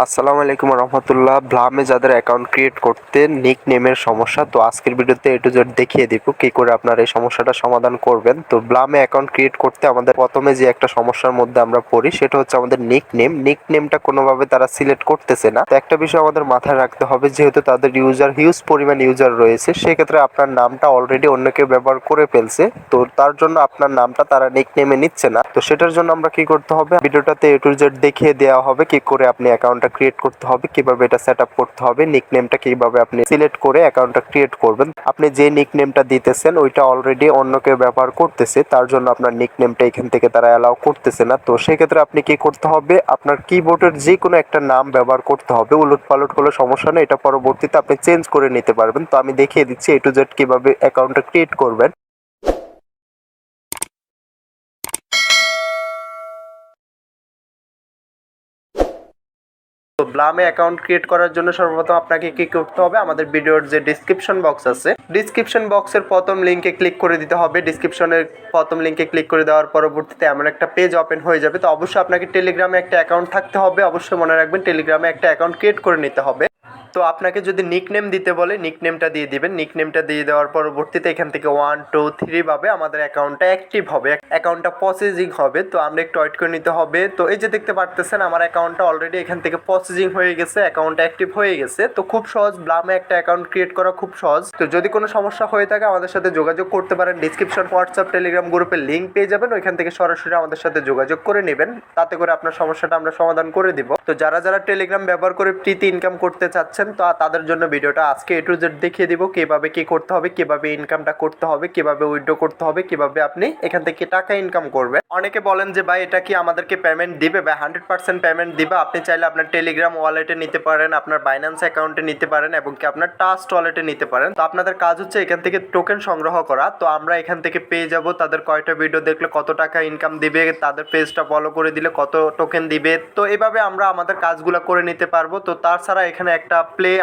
আসসালামু আলাইকুম রহমতুল্লাহ। ব্লামে যাদের অ্যাকাউন্ট ক্রিয়েট করতে নিক নেমের সমস্যা, তো আজকের ভিডিওতে এ টু জেড দেখিয়ে দিব কি করে আপনারা এই সমস্যাটা সমাধান করবেন। তো ব্লামে অ্যাকাউন্ট ক্রিয়েট করতে আমাদের প্রথমে যে একটা সমস্যার মধ্যে আমরা পড়ি সেটা হচ্ছে আমাদের নিক নেমটা কোনোভাবে তারা সিলেক্ট করতেছে না। তো একটা বিষয় আমাদের মাথায় রাখতে হবে, যেহেতু তাদের হিউজ পরিমাণ ইউজার রয়েছে, সেক্ষেত্রে আপনার নামটা অলরেডি অন্য কেউ ব্যবহার করে ফেলছে, তো তার জন্য আপনার নামটা তারা নিক নেমে নিচ্ছে না। তো সেটার জন্য আমরা কি করতে হবে, ভিডিওটাতে এ টু জেড দেখিয়ে দেওয়া হবে কি করে আপনি অ্যাকাউন্টটা ক্রিয়েট করতে হবে, কিভাবে এটা সেট আপ করতে হবে, নিকনেমটা কিভাবে আপনি সিলেক্ট করে অ্যাকাউন্টটা ক্রিয়েট করবেন। আপনি যে নিকনেমটা দিতেছেন ওইটা অলরেডি অন্য কেউ ব্যবহার করতেছে, তার জন্য আপনার নিকনেমটা এখান থেকে তারা অ্যালাউ করতেছে না। তো সেক্ষেত্রে আপনি কি করতে হবে, আপনার কিবোর্ডের যে কোনো একটা নাম ব্যবহার করতে হবে। উলট পালট কোনো সমস্যা নেই, এটা পরবর্তীতে আপনি চেঞ্জ করে নিতে পারবেন। তো আমি দেখিয়ে দিচ্ছি এ টু জেড কিভাবে অ্যাকাউন্টটা ক্রিয়েট করবেন। তো ব্লামে অ্যাকাউন্ট ক্রিয়েট করার জন্য সর্বপ্রথম আপনাকে কি করতে হবে, আমাদের ভিডিওর যে ডিসক্রিপশন বক্স আছে, ডিসক্রিপশন বক্সের প্রথম লিঙ্কে ক্লিক করে দিতে হবে। ডিসক্রিপশনের প্রথম লিঙ্কে ক্লিক করে দেওয়ার পরবর্তীতে এমন একটা পেজ ওপেন হয়ে যাবে। তো অবশ্যই আপনাকে টেলিগ্রামে একটা অ্যাকাউন্ট থাকতে হবে, অবশ্যই মনে রাখবেন টেলিগ্রামে একটা অ্যাকাউন্ট ক্রিয়েট করে নিতে হবে। তো আপনাকে যদি নিকনেম দিতে বলে নিকনেমটা দিয়ে দিবেন। নিকনেমটা দিয়ে দেওয়ার পরবর্তীতে এখান থেকে 1 2 3 ভাবে আমাদের অ্যাকাউন্টটা অ্যাক্টিভ হবে, অ্যাকাউন্টটা প্রসেসিং হবে। তো আমরা একটু ওয়েট করে নিতে হবে। তো এই যে দেখতে পারতেছেন আমার অ্যাকাউন্টটা অলরেডি এখান থেকে প্রসেসিং হয়ে গেছে, অ্যাকাউন্টটা অ্যাক্টিভ হয়ে গেছে। তো খুব সহজ, ব্লামে একটা অ্যাকাউন্ট ক্রিয়েট করা খুব সহজ। তো যদি কোনো সমস্যা হয়ে থাকে আমাদের সাথে যোগাযোগ করতে পারেন। ডিসক্রিপশন হোয়াটসঅ্যাপ টেলিগ্রাম গ্রুপের লিঙ্ক পেয়ে যাবেন, ওইখান থেকে সরাসরি আমাদের সাথে যোগাযোগ করে নেবেন। তাতে করে আপনার সমস্যাটা আমরা সমাধান করে দিব। তো যারা যারা টেলিগ্রাম ব্যবহার করে ফ্রিতে ইনকাম করতে চাচ্ছেন, তো তাদের জন্য ভিডিওটা আজকে এ টু জেড দেখিয়ে দিব কিভাবে কি করতে হবে, কিভাবে ইনকামটা করতে হবে, কিভাবে উইথড্র করতে হবে, কিভাবে আপনি এখান থেকে টাকা ইনকাম করবেন। অনেকে বলেন যে ভাই এটা কি আমাদেরকে পেমেন্ট দিবে, বা 100% পেমেন্ট দিবে। আপনি চাইলে আপনার টেলিগ্রাম ওয়ালেটে নিতে পারেন, আপনার বাইন্যান্স অ্যাকাউন্টে নিতে পারেন, এবং কি আপনার ট্রাস্ট ওয়ালেটে নিতে পারেন। তো আপনাদের কাজ হচ্ছে এখান থেকে টোকেন সংগ্রহ করা। তো আমরা এখান থেকে পেয়ে যাব তাদের কয়টা ভিডিও দেখলে কত টাকা ইনকাম দিবে, তাদের পেজটা ফলো করে দিলে কত টোকেন দিবে। তো এভাবে আমরা আমাদের কাজগুলো করে নিতে পারবো। তো তাছাড়া এখানে একটা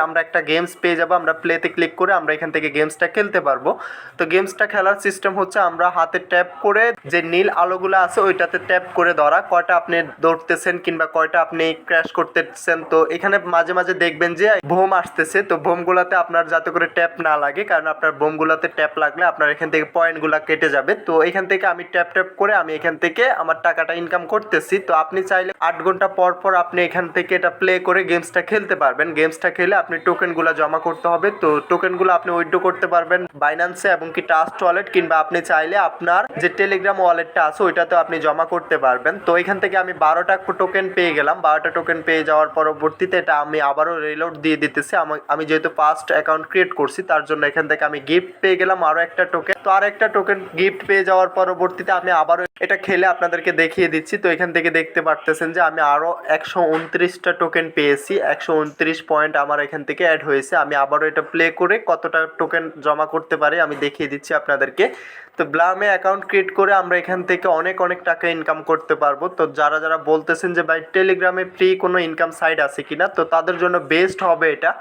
আমরা একটা গেমস পেয়ে যাবো, আমরা প্লেতে ক্লিক করে আমরা এখান থেকে গেমসটা খেলতে পারবো। তো গেমসটা খেলার সিস্টেম হচ্ছে আমরা হাতে ট্যাপ করে যে নীল আলোগুলো আছে ওইটাতে ট্যাপ করে ধরা, কয়টা আপনি দৌড়তেছেন কিংবা কয়টা আপনি ক্র্যাশ করতেছেন। তো এখানে মাঝে মাঝে দেখবেন যে বোম আসতেছে, তো বোমগুলাতে আপনার যাতে করে ট্যাপ না লাগে, কারণ আপনার বোমগুলাতে ট্যাপ লাগলে আপনার এখান থেকে পয়েন্টগুলো কেটে যাবে। তো এখান থেকে আমি ট্যাপ করে আমি এখান থেকে আমার টাকাটা ইনকাম করতেছি। তো আপনি চাইলে 8 ঘন্টা পর পর আপনি এখান থেকে এটা প্লে করে গেমসটা খেলতে পারবেন। গেমসটা খেলে আপনি টোকেনগুলো জমা করতে হবে। তো টোকেনগুলো আপনি উইথড্র করতে পারবেন বাইন্যান্সে এবং কি ট্রাস্ট ওয়ালেট, কিংবা আপনি চাইলে আপনার যে টেলিগ্রাম ওয়ালেটটা আছে ওইটাতে আপনি জমা করতে পারবেন। তো এখান থেকে আমি 12টা টোকেন পেয়ে গেলাম। 12টা টোকেন পেয়ে যাওয়ার পরবর্তীতে এটা আমি আবারও রিলোড দিয়ে দিতেছি। আমি যেহেতু ফার্স্ট অ্যাকাউন্ট ক্রিয়েট করছি তার জন্য এখান থেকে আমি গিফট পেয়ে গেলাম আরও একটা টোকেন। তো আর একটা টোকেন গিফট পেয়ে যাওয়ার পরবর্তীতে আমি আবারও এটা খেলে আপনাদেরকে দেখিয়ে দিচ্ছি। তো এখান থেকে দেখতে পারতেছেন যে আমি আরও 129টা টোকেন পেয়েছি, 129 পয়েন্ট আমার এখান থেকে অ্যাড হয়েছে। আমি আবারও এটা প্লে করে কতটা টোকেন জমা করতে পারি আমি দেখিয়ে দিচ্ছি আপনাদেরকে। তো ব্লামে অ্যাকাউন্ট ক্রিয়েট করে আমরা এখান থেকে অনেক টাকা ইনকাম করতে পারবো। তো যারা যারা বলতেছেন যে ভাই টেলিগ্রামে ফ্রি কোনো ইনকাম সাইট আছে কিনা, তো তাদের জন্য বেস্ট হবে এটা।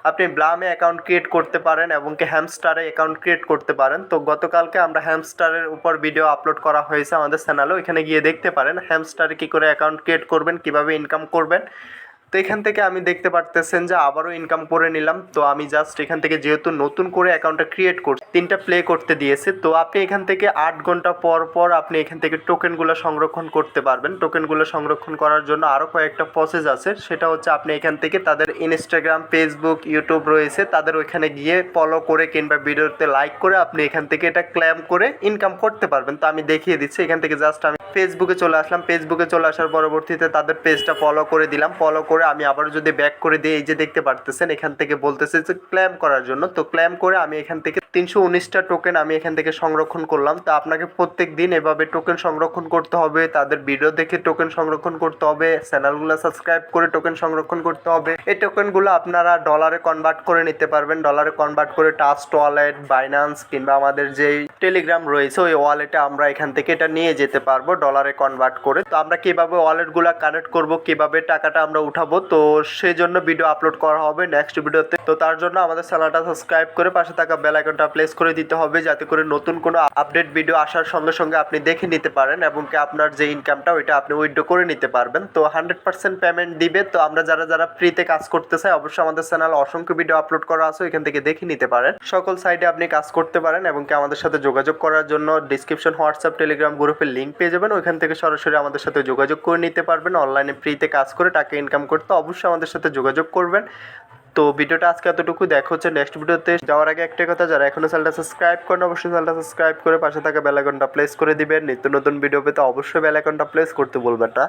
আপনি ব্লামে অ্যাকাউন্ট ক্রিয়েট করতে পারেন এবং কি হ্যামস্টারে অ্যাকাউন্ট ক্রিয়েট করতে পারেন। তো গতকালকে আমরা হ্যামস্টারের উপর ভিডিও আপলোড করা হয়েছে আমাদের চ্যানেলে, ওইখানে গিয়ে দেখতে পারেন হ্যামস্টারে কী করে অ্যাকাউন্ট ক্রিয়েট করবেন, কিভাবে ইনকাম করবেন। তো এখান থেকে আমি দেখতে পারতেছেন যে আবারও ইনকাম করে নিলাম। তো আমি জাস্ট এখান থেকে যেহেতু নতুন করে অ্যাকাউন্টটা ক্রিয়েট করছি, 3টা প্লে করতে দিয়েছে। তো আপনি এখান থেকে 8 ঘন্টা পর পর আপনি এখান থেকে টোকেনগুলো সংরক্ষণ করতে পারবেন। টোকেনগুলো সংরক্ষণ করার জন্য আরও কয়েকটা প্রসেস আছে, সেটা হচ্ছে আপনি এখান থেকে তাদের ইনস্টাগ্রাম, ফেসবুক, ইউটিউব রয়েছে, তাদের ওইখানে গিয়ে ফলো করে কিংবা ভিডিওতে লাইক করে আপনি এখান থেকে এটা ক্লেম করে ইনকাম করতে পারবেন। তো আমি দেখিয়ে দিচ্ছি। এখান থেকে জাস্ট আমি ফেসবুকে চলে আসলাম। ফেসবুকে চলে আসার পরবর্তীতে তাদের পেজটা ফলো করে দিলাম। ফলো করে আমি আবার যদি ব্যাক করে দিই, এই যে দেখতে পারতেছেন এখান থেকে বলতেছে যে ক্লেম করার জন্য। তো ক্লেম করে আমি এখান থেকে 319টা টোকেন আমি এখান থেকে সংরক্ষণ করলাম। তো আপনাকে প্রত্যেক দিন এভাবে টোকেন সংরক্ষণ করতে হবে, তাদের ভিডিও দেখে টোকেন সংরক্ষণ করতে হবে, চ্যানেলগুলো সাবস্ক্রাইব করে টোকেন সংরক্ষণ করতে হবে। এই টোকেনগুলো আপনারা ডলারে কনভার্ট করে নিতে পারবেন। ডলারে কনভার্ট করে ট্রাস্ট ওয়ালেট, বাইন্যান্স কিংবা আমাদের যেই টেলিগ্রাম রয়েছে, ওই ওয়ালেটে আমরা এখান থেকে এটা নিয়ে যেতে পারবো ডলারে কনভার্ট করে। তো আমরা কিভাবে ওয়ালেটগুলো কানেক্ট করব, কিভাবে টাকাটা আমরা উঠাবো, তো সেই জন্য ভিডিও আপলোড করা হবে নেক্সট ভিডিওতে। তো তার জন্য আমাদের চ্যানেলটা সাবস্ক্রাইব করে পাশে থাকা বেল আইকনটা প্রেস করে দিতে হবে, যাতে করে নতুন কোনো আপডেট ভিডিও আসার সঙ্গে সঙ্গে আপনি দেখে নিতে পারেন এবং কি আপনার যে ইনকামটা ওইটা আপনি উইথড্র করে নিতে পারবেন। তো 100% পেমেন্ট দিবে। তো আমরা যারা ফ্রিতে কাজ করতে চাই, অবশ্যই আমাদের চ্যানেলে অসংখ্য ভিডিও আপলোড করা আছে, এখান থেকে দেখে নিতে পারেন। সকল সাইটে আপনি কাজ করতে পারেন এবং কি আমাদের সাথে যোগাযোগ করার জন্য ডিসক্রিপশন হোয়াটসঅ্যাপ টেলিগ্রাম গ্রুপের লিঙ্ক পেয়ে যাবেন, ওইখান থেকে সরাসরি আমাদের সাথে যোগাযোগ করে নিতে পারবেন। অনলাইনে ফ্রিতে কাজ করে টাকা ইনকাম করতে অবশ্যই আমাদের সাথে যোগাযোগ করবেন। তো ভিডিওটা আজকে এতটুকু, দেখা হচ্ছে নেক্সট ভিডিওতে। যাওয়ার আগে একটা কথা, যারা এখনো চ্যানেলটা সাবস্ক্রাইব করেন অবশ্যই চ্যানেলটা সাবস্ক্রাইব করে পাশে থাকা বেল আইকনটা প্রেস করে দিবেন। নিত্য নতুন ভিডিও পেতে অবশ্যই বেল আইকনটা প্রেস করতে বলবেন না।